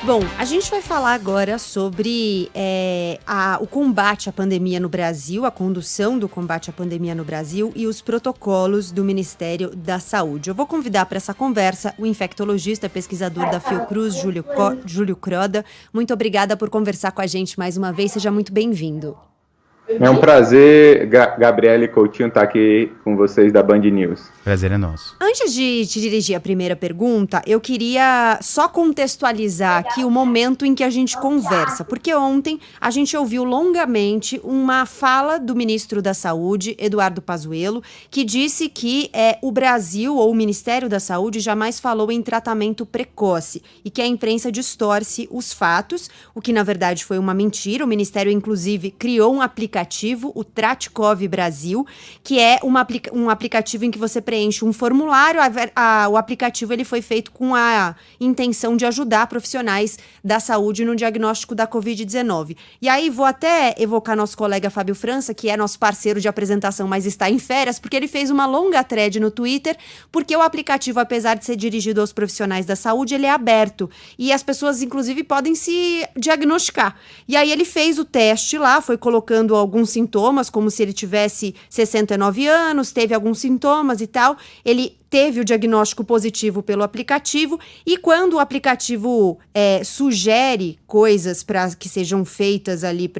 Bom, a gente vai falar agora sobre o combate à pandemia no Brasil, a condução do combate à pandemia no Brasil e os protocolos do Ministério da Saúde. Eu vou convidar para essa conversa o infectologista, pesquisador da Fiocruz, Júlio Croda. Muito obrigada por conversar com a gente mais uma vez, seja muito bem-vindo. É um prazer, Gabriele Coutinho, estar aqui com vocês da Band News. Prazer é nosso. Antes de te dirigir a primeira pergunta, eu queria só contextualizar aqui o momento em que a gente conversa, porque ontem a gente ouviu longamente uma fala do ministro da Saúde, Eduardo Pazuello, que disse que o Brasil ou o Ministério da Saúde jamais falou em tratamento precoce e que a imprensa distorce os fatos, o que na verdade foi uma mentira. O Ministério, inclusive, criou um aplicativo, o Tratkov Brasil, que é um aplicativo em que você preenche um formulário. O aplicativo ele foi feito com a intenção de ajudar profissionais da saúde no diagnóstico da Covid-19. E aí vou até evocar nosso colega Fábio França, que é nosso parceiro de apresentação, mas está em férias, porque ele fez uma longa thread no Twitter, porque o aplicativo, apesar de ser dirigido aos profissionais da saúde, ele é aberto. E as pessoas, inclusive, podem se diagnosticar. E aí ele fez o teste lá, foi colocando alguns sintomas, como se ele tivesse 69 anos, teve alguns sintomas e tal. Ele teve o diagnóstico positivo pelo aplicativo e quando o aplicativo sugere coisas para que sejam feitas ali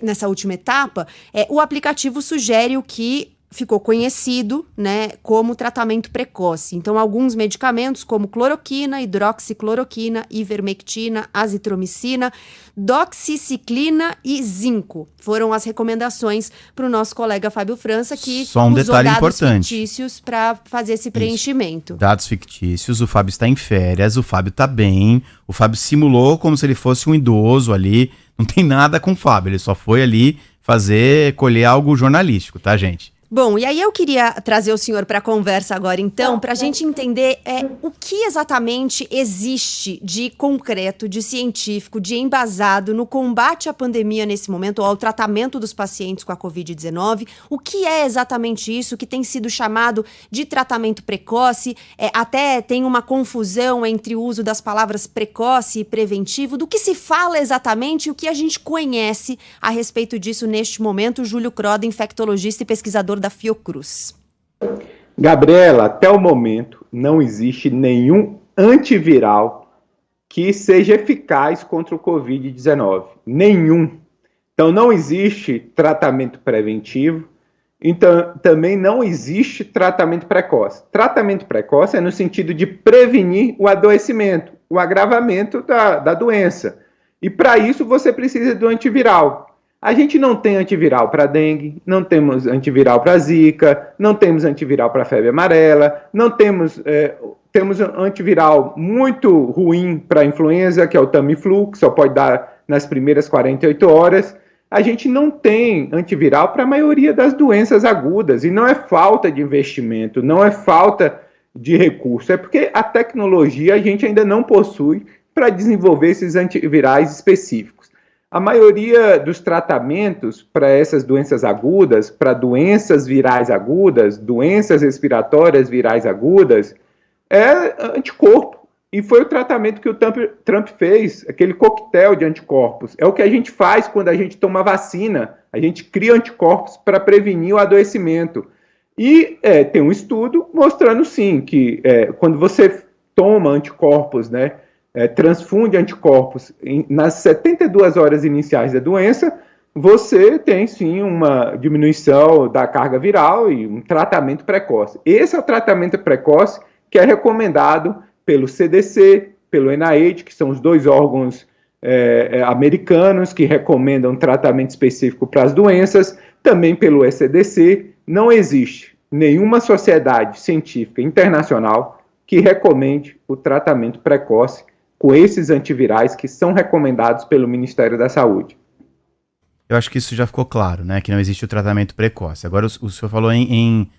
nessa última etapa, o aplicativo sugere o que ficou conhecido, né, como tratamento precoce. Então, alguns medicamentos como cloroquina, hidroxicloroquina, ivermectina, azitromicina, doxiciclina e zinco foram as recomendações para o nosso colega Fábio França, que só um usou detalhe dados importante. fictícios para fazer esse preenchimento. Isso. Dados fictícios, o Fábio está em férias, o Fábio está bem, o Fábio simulou como se ele fosse um idoso ali, não tem nada com o Fábio, ele só foi ali colher algo jornalístico, tá, gente? Bom, e aí eu queria trazer o senhor para a conversa agora, então, para a gente entender o que exatamente existe de concreto, de científico, de embasado no combate à pandemia nesse momento, ou ao tratamento dos pacientes com a Covid-19. O que é exatamente isso que tem sido chamado de tratamento precoce? Até tem uma confusão entre o uso das palavras precoce e preventivo. Do que se fala exatamente e o que a gente conhece a respeito disso neste momento? Júlio Croda, infectologista e pesquisador da Fiocruz. Gabriela, até o momento não existe nenhum antiviral que seja eficaz contra o Covid-19. Nenhum. Então não existe tratamento preventivo, então também não existe tratamento precoce. Tratamento precoce é no sentido de prevenir o adoecimento, o agravamento da doença. E para isso você precisa do antiviral. A gente não tem antiviral para dengue, não temos antiviral para zika, não temos antiviral para febre amarela, não temos, temos um antiviral muito ruim para influenza, que é o Tamiflu, que só pode dar nas primeiras 48 horas. A gente não tem antiviral para a maioria das doenças agudas, e não é falta de investimento, não é falta de recurso, é porque a tecnologia a gente ainda não possui para desenvolver esses antivirais específicos. A maioria dos tratamentos para essas doenças agudas, para doenças virais agudas, doenças respiratórias virais agudas, é anticorpo. E foi o tratamento que o Trump fez, aquele coquetel de anticorpos. É o que a gente faz quando a gente toma vacina. A gente cria anticorpos para prevenir o adoecimento. E tem um estudo mostrando, sim, que quando você toma anticorpos, né, transfunde anticorpos nas 72 horas iniciais da doença, você tem sim uma diminuição da carga viral e um tratamento precoce. Esse é o tratamento precoce que é recomendado pelo CDC, pelo NIH, que são os dois órgãos americanos que recomendam tratamento específico para as doenças, também pelo ECDC. Não existe nenhuma sociedade científica internacional que recomende o tratamento precoce com esses antivirais que são recomendados pelo Ministério da Saúde. Eu acho que isso já ficou claro, né? Que não existe o tratamento precoce. Agora o senhor falou em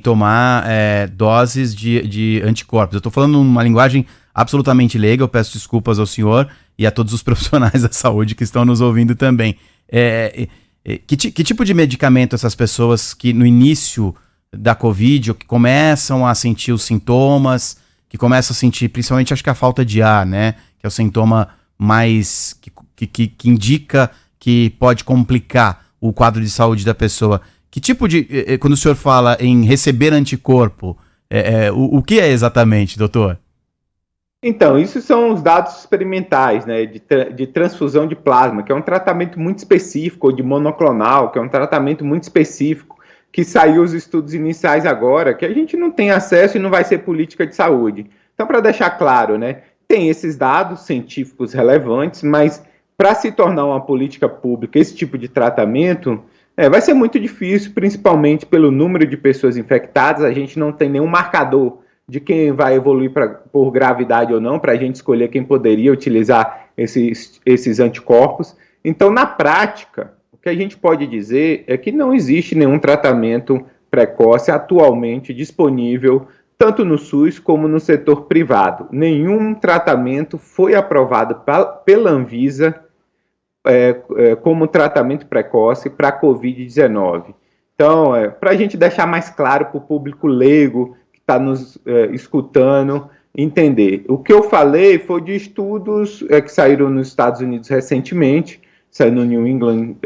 tomar doses de anticorpos. Eu estou falando uma linguagem absolutamente leiga, eu peço desculpas ao senhor e a todos os profissionais da saúde que estão nos ouvindo também. Que tipo de medicamento essas pessoas que no início da Covid ou que começam a sentir os sintomas, que começa a sentir, principalmente acho que a falta de ar, né? Que é o sintoma mais que indica que pode complicar o quadro de saúde da pessoa. Que tipo de... Quando o senhor fala em receber anticorpo, o que é exatamente, doutor? Então, isso são os dados experimentais, né, de transfusão de plasma, que é um tratamento muito específico, ou de monoclonal, que é um tratamento muito específico, que saiu os estudos iniciais agora, que a gente não tem acesso e não vai ser política de saúde. Então, para deixar claro, né, tem esses dados científicos relevantes, mas para se tornar uma política pública esse tipo de tratamento, vai ser muito difícil, principalmente pelo número de pessoas infectadas. A gente não tem nenhum marcador de quem vai evoluir por gravidade ou não, para a gente escolher quem poderia utilizar esses anticorpos. Então, na prática, o que a gente pode dizer é que não existe nenhum tratamento precoce atualmente disponível, tanto no SUS como no setor privado. Nenhum tratamento foi aprovado pela Anvisa como tratamento precoce para a Covid-19. Então, para a gente deixar mais claro para o público leigo que está nos escutando entender. O que eu falei foi de estudos que saíram nos Estados Unidos recentemente, saiu no New England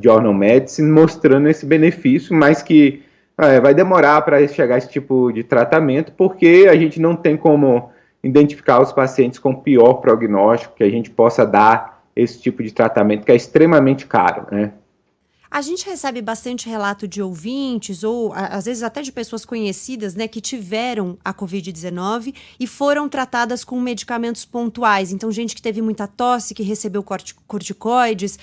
Journal of Medicine, mostrando esse benefício, mas que vai demorar para chegar a esse tipo de tratamento, porque a gente não tem como identificar os pacientes com pior prognóstico que a gente possa dar esse tipo de tratamento, que é extremamente caro, né? A gente recebe bastante relato de ouvintes ou às vezes até de pessoas conhecidas, né, que tiveram a Covid-19 e foram tratadas com medicamentos pontuais. Então, gente que teve muita tosse, que recebeu corticoides,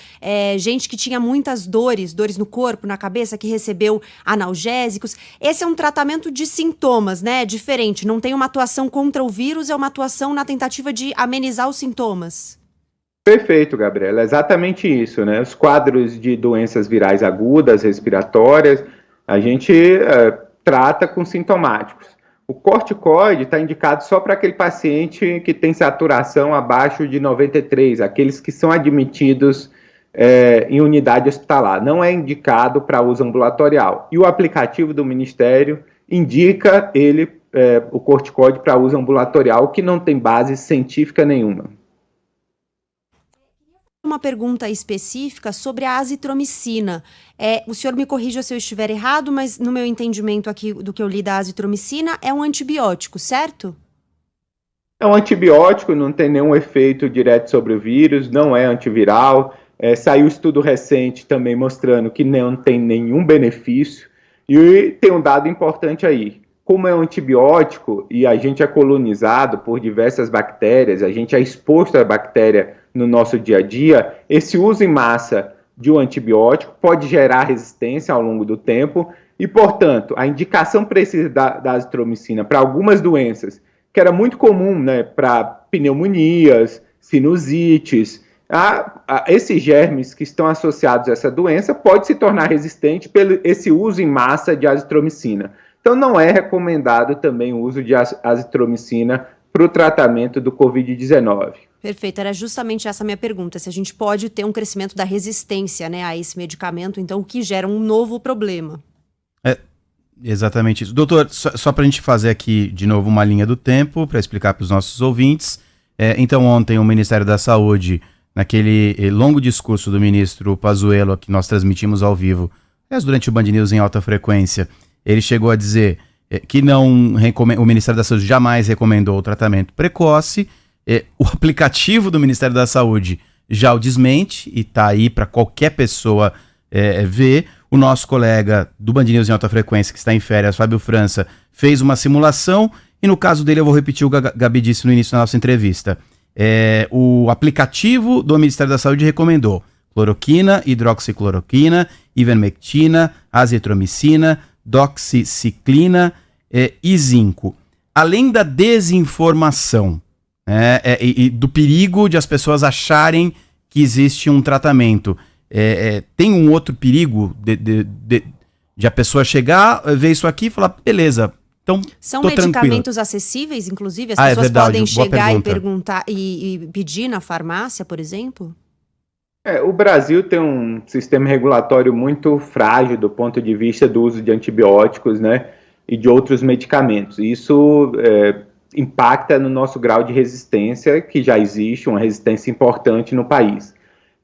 gente que tinha muitas dores no corpo, na cabeça, que recebeu analgésicos. Esse é um tratamento de sintomas, né, diferente. Não tem uma atuação contra o vírus, é uma atuação na tentativa de amenizar os sintomas. Perfeito, Gabriela, é exatamente isso, né? Os quadros de doenças virais agudas, respiratórias, a gente trata com sintomáticos. O corticoide está indicado só para aquele paciente que tem saturação abaixo de 93, aqueles que são admitidos em unidade hospitalar. Não é indicado para uso ambulatorial. E o aplicativo do Ministério indica o corticoide para uso ambulatorial, que não tem base científica nenhuma. Uma pergunta específica sobre a azitromicina. O senhor me corrija se eu estiver errado, mas no meu entendimento aqui do que eu li da azitromicina, é um antibiótico, certo? É um antibiótico, não tem nenhum efeito direto sobre o vírus, não é antiviral. Saiu estudo recente também mostrando que não tem nenhum benefício. E tem um dado importante aí. Como é um antibiótico e a gente é colonizado por diversas bactérias, a gente é exposto à bactéria no nosso dia a dia, esse uso em massa de um antibiótico pode gerar resistência ao longo do tempo e, portanto, a indicação precisa da azitromicina para algumas doenças, que era muito comum, né, para pneumonias, sinusites, esses germes que estão associados a essa doença pode se tornar resistente pelo esse uso em massa de azitromicina. Então, não é recomendado também o uso de azitromicina para o tratamento do Covid-19. Perfeito, era justamente essa a minha pergunta, se a gente pode ter um crescimento da resistência, né, a esse medicamento, então, o que gera um novo problema. Exatamente isso. Doutor, só para a gente fazer aqui de novo uma linha do tempo, para explicar para os nossos ouvintes, então ontem o Ministério da Saúde, naquele longo discurso do ministro Pazuello, que nós transmitimos ao vivo, durante o Band News em alta frequência, ele chegou a dizer que o Ministério da Saúde jamais recomendou o tratamento precoce. O aplicativo do Ministério da Saúde já o desmente e está aí para qualquer pessoa ver. O nosso colega do Band News em alta frequência, que está em férias, Fábio França, fez uma simulação e no caso dele eu vou repetir o que a Gabi disse no início da nossa entrevista. O aplicativo do Ministério da Saúde recomendou cloroquina, hidroxicloroquina, ivermectina, azitromicina, doxiciclina e zinco. Além da desinformação e do perigo de as pessoas acharem que existe um tratamento, tem um outro perigo de a pessoa chegar, ver isso aqui e falar, beleza, então são tô medicamentos tranquila. Acessíveis, inclusive? As pessoas verdade, podem chegar pergunta. e perguntar e pedir na farmácia, por exemplo? O Brasil tem um sistema regulatório muito frágil do ponto de vista do uso de antibióticos, né, e de outros medicamentos. Isso impacta no nosso grau de resistência, que já existe uma resistência importante no país.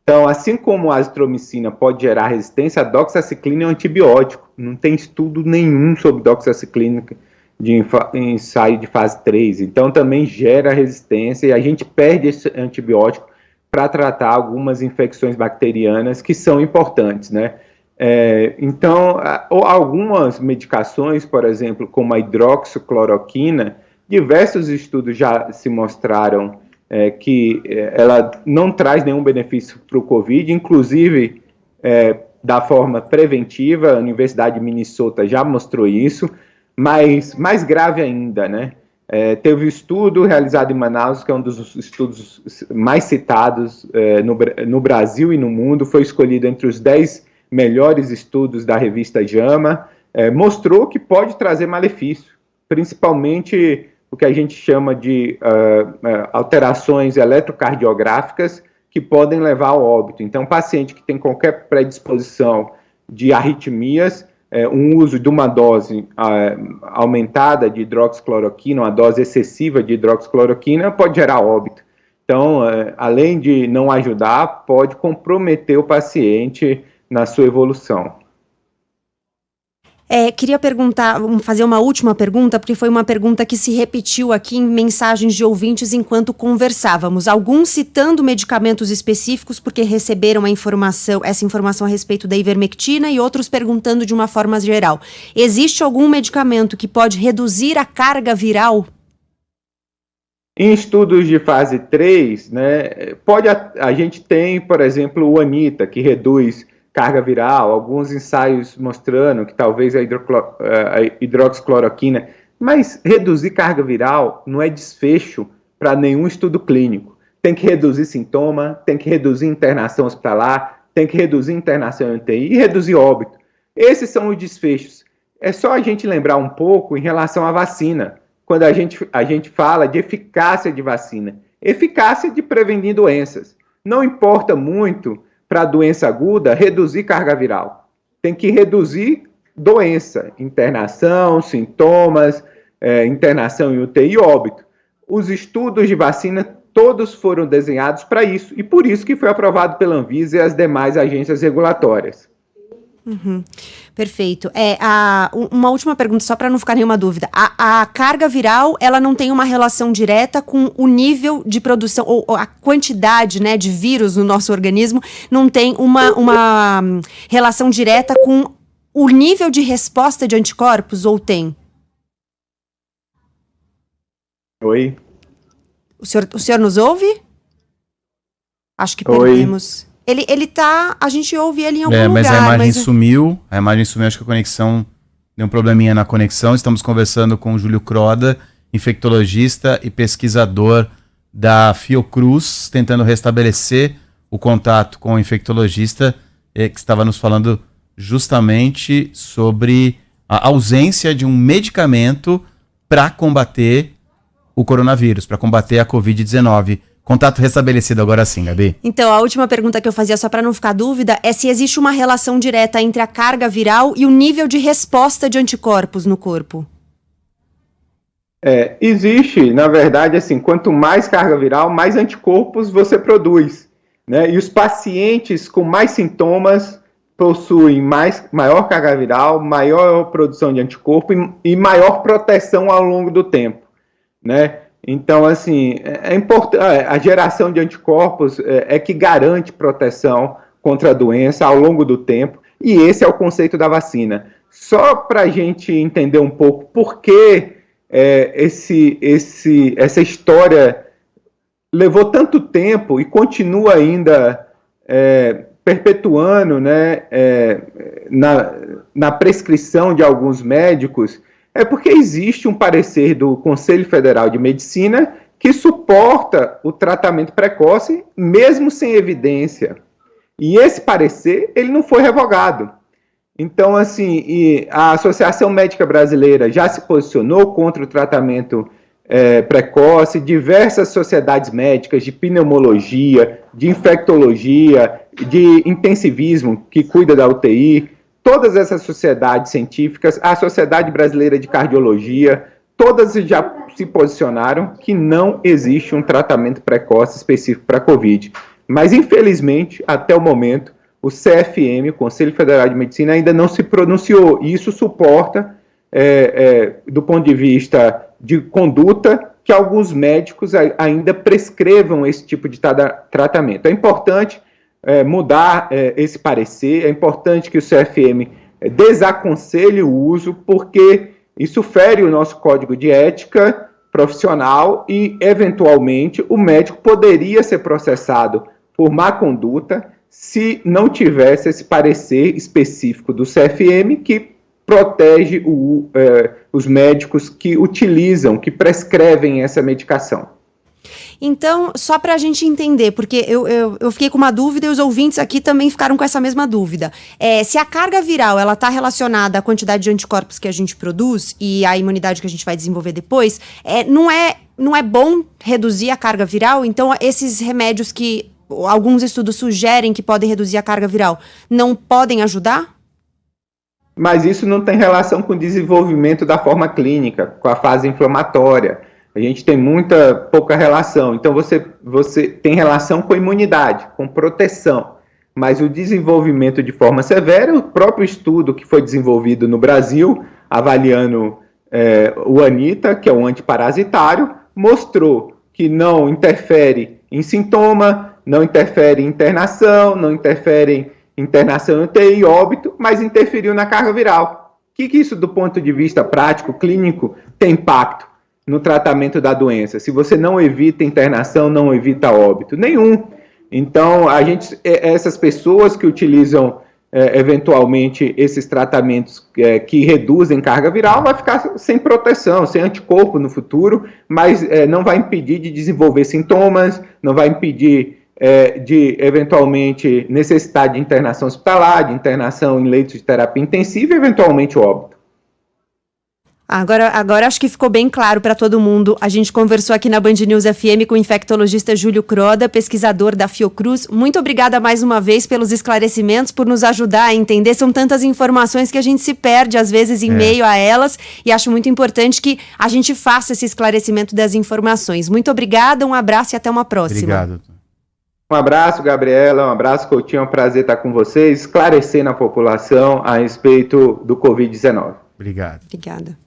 Então, assim como a azitromicina pode gerar resistência, a doxaciclina é um antibiótico. Não tem estudo nenhum sobre doxaciclina de ensaio de fase 3. Então, também gera resistência e a gente perde esse antibiótico para tratar algumas infecções bacterianas que são importantes, né? Então, algumas medicações, por exemplo, como a hidroxicloroquina, diversos estudos já se mostraram que ela não traz nenhum benefício para o COVID, inclusive da forma preventiva. A Universidade de Minnesota já mostrou isso, mas mais grave ainda, né? Teve um estudo realizado em Manaus, que é um dos estudos mais citados no Brasil e no mundo, foi escolhido entre os 10 melhores estudos da revista JAMA, mostrou que pode trazer malefício, principalmente o que a gente chama de alterações eletrocardiográficas que podem levar ao óbito. Então, paciente que tem qualquer predisposição de arritmias, um uso de uma dose aumentada de hidroxicloroquina, uma dose excessiva de hidroxicloroquina, pode gerar óbito. Então, além de não ajudar, pode comprometer o paciente na sua evolução. Queria fazer uma última pergunta, porque foi uma pergunta que se repetiu aqui em mensagens de ouvintes enquanto conversávamos. Alguns citando medicamentos específicos porque receberam essa informação a respeito da ivermectina, e outros perguntando de uma forma geral. Existe algum medicamento que pode reduzir a carga viral? Em estudos de fase 3, né, a gente tem, por exemplo, o Anita, que reduz carga viral, alguns ensaios mostrando que talvez a hidroxicloroquina, mas reduzir carga viral não é desfecho para nenhum estudo clínico. Tem que reduzir sintoma, tem que reduzir internação hospitalar, tem que reduzir internação em UTI e reduzir óbito. Esses são os desfechos. É só a gente lembrar um pouco em relação à vacina, quando a gente fala de eficácia de vacina, eficácia de prevenir doenças. Não importa muito para a doença aguda, reduzir carga viral. Tem que reduzir doença, internação, sintomas, internação em UTI e óbito. Os estudos de vacina, todos foram desenhados para isso, e por isso que foi aprovado pela Anvisa e as demais agências regulatórias. Uhum. Perfeito. Uma última pergunta, só para não ficar nenhuma dúvida. A carga viral, ela não tem uma relação direta com o nível de produção, ou a quantidade, né, de vírus no nosso organismo, não tem uma relação direta com o nível de resposta de anticorpos, ou tem? Oi? O senhor nos ouve? Acho que perdemos. Ele tá, a gente ouve ele em algum lugar. Mas a imagem sumiu, acho que a conexão, deu um probleminha na conexão. Estamos conversando com o Júlio Croda, infectologista e pesquisador da Fiocruz, tentando restabelecer o contato com o infectologista, que estava nos falando justamente sobre a ausência de um medicamento para combater o coronavírus, para combater a Covid-19. Contato restabelecido agora sim, Gabi. Então, a última pergunta que eu fazia, só para não ficar dúvida, é se existe uma relação direta entre a carga viral e o nível de resposta de anticorpos no corpo. Existe, na verdade, assim, quanto mais carga viral, mais anticorpos você produz, né? E os pacientes com mais sintomas possuem maior carga viral, maior produção de anticorpo e maior proteção ao longo do tempo, né? Então, assim, é importante, a geração de anticorpos é que garante proteção contra a doença ao longo do tempo, e esse é o conceito da vacina. Só para a gente entender um pouco por que essa história levou tanto tempo e continua ainda perpetuando, né, na prescrição de alguns médicos, é porque existe um parecer do Conselho Federal de Medicina que suporta o tratamento precoce, mesmo sem evidência. E esse parecer, ele não foi revogado. Então, assim, a Associação Médica Brasileira já se posicionou contra o tratamento precoce, diversas sociedades médicas de pneumologia, de infectologia, de intensivismo, que cuida da UTI, todas essas sociedades científicas, a Sociedade Brasileira de Cardiologia, todas já se posicionaram que não existe um tratamento precoce específico para a Covid. Mas, infelizmente, até o momento, o CFM, o Conselho Federal de Medicina, ainda não se pronunciou. E isso suporta, do ponto de vista de conduta, que alguns médicos ainda prescrevam esse tipo de tratamento. É importante mudar esse parecer, é importante que o CFM desaconselhe o uso, porque isso fere o nosso código de ética profissional e, eventualmente, o médico poderia ser processado por má conduta se não tivesse esse parecer específico do CFM que protege os médicos que utilizam, que prescrevem essa medicação. Então, só para a gente entender, porque eu fiquei com uma dúvida e os ouvintes aqui também ficaram com essa mesma dúvida. Se a carga viral ela está relacionada à quantidade de anticorpos que a gente produz e à imunidade que a gente vai desenvolver depois, não é bom reduzir a carga viral? Então, esses remédios que alguns estudos sugerem que podem reduzir a carga viral, não podem ajudar? Mas isso não tem relação com o desenvolvimento da forma clínica, com a fase inflamatória. A gente tem pouca relação. Então, você tem relação com imunidade, com proteção. Mas o desenvolvimento de forma severa, o próprio estudo que foi desenvolvido no Brasil, avaliando o Anita, que é um antiparasitário, mostrou que não interfere em sintoma, não interfere em internação, não interfere em internação em UTI e óbito, mas interferiu na carga viral. O que isso, do ponto de vista prático, clínico, tem impacto no tratamento da doença? Se você não evita internação, não evita óbito? Nenhum. Então, essas pessoas que utilizam eventualmente esses tratamentos que reduzem carga viral, vai ficar sem proteção, sem anticorpo no futuro, mas não vai impedir de desenvolver sintomas, não vai impedir de eventualmente necessidade de internação hospitalar, de internação em leitos de terapia intensiva e eventualmente óbito. Agora acho que ficou bem claro para todo mundo. A gente conversou aqui na Band News FM com o infectologista Júlio Croda, pesquisador da Fiocruz. Muito obrigada mais uma vez pelos esclarecimentos, por nos ajudar a entender. São tantas informações que a gente se perde, às vezes, em meio a elas. E acho muito importante que a gente faça esse esclarecimento das informações. Muito obrigada, um abraço e até uma próxima. Obrigado. Um abraço, Gabriela. Um abraço, Coutinho. É um prazer estar com vocês, esclarecendo a população a respeito do Covid-19. Obrigado. Obrigada.